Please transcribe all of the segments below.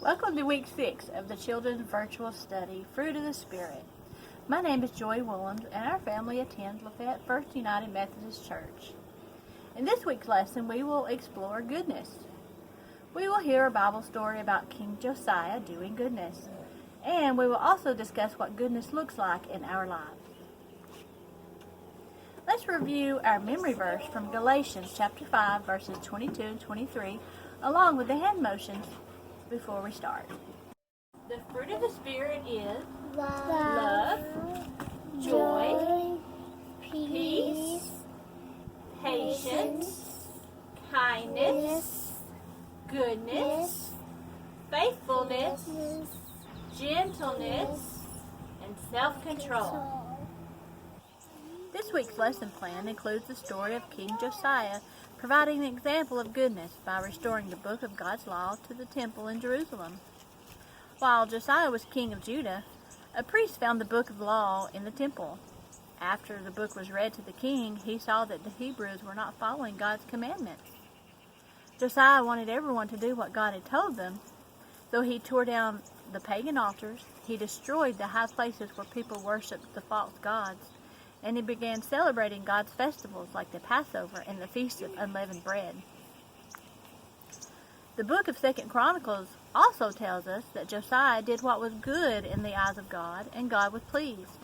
Welcome to week 6 of the Children's Virtual Study, Fruit of the Spirit. My name is Joy Woolens, and our family attends Lafayette First United Methodist Church. In this week's lesson, we will explore goodness. We will hear a Bible story about King Josiah doing goodness, and we will also discuss what goodness looks like in our lives. Let's review our memory verse from Galatians chapter 5, verses 22 and 23, along with the hand motions before we start. The fruit of the Spirit is love, joy, peace, patience, kindness, goodness, faithfulness, gentleness, and self-control. This week's lesson plan includes the story of King Josiah providing an example of goodness by restoring the book of God's law to the temple in Jerusalem. While Josiah was king of Judah, a priest found the book of law in the temple. After the book was read to the king, he saw that the Hebrews were not following God's commandments. Josiah wanted everyone to do what God had told them, so he tore down the pagan altars, he destroyed the high places where people worshipped the false gods, and he began celebrating God's festivals like the Passover and the Feast of Unleavened Bread. The book of 2 Chronicles also tells us that Josiah did what was good in the eyes of God, and God was pleased.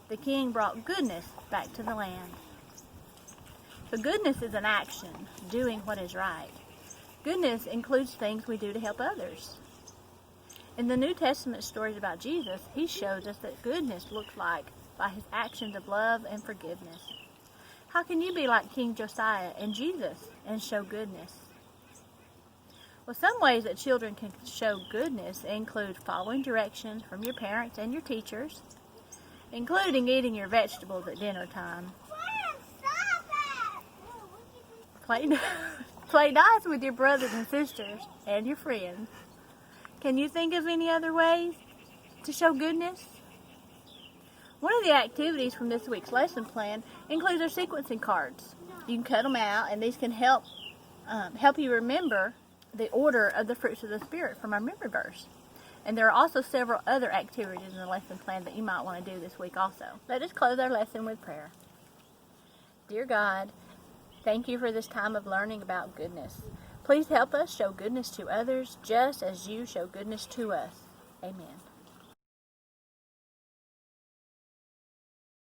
The king brought goodness back to the land. So goodness is an action, doing what is right. Goodness includes things we do to help others. In the New Testament stories about Jesus, he shows us that goodness looks like by his actions of love and forgiveness. How can you be like King Josiah and Jesus and show goodness? Well, some ways that children can show goodness include following directions from your parents and your teachers, including eating your vegetables at dinner time. Play nice with your brothers and sisters and your friends. Can you think of any other ways to show goodness? One of the activities from this week's lesson plan includes our sequencing cards. You can cut them out, and these can help you remember the order of the fruits of the Spirit from our memory verse. And there are also several other activities in the lesson plan that you might want to do this week also. Let us close our lesson with prayer. Dear God, thank you for this time of learning about goodness. Please help us show goodness to others just as you show goodness to us. Amen.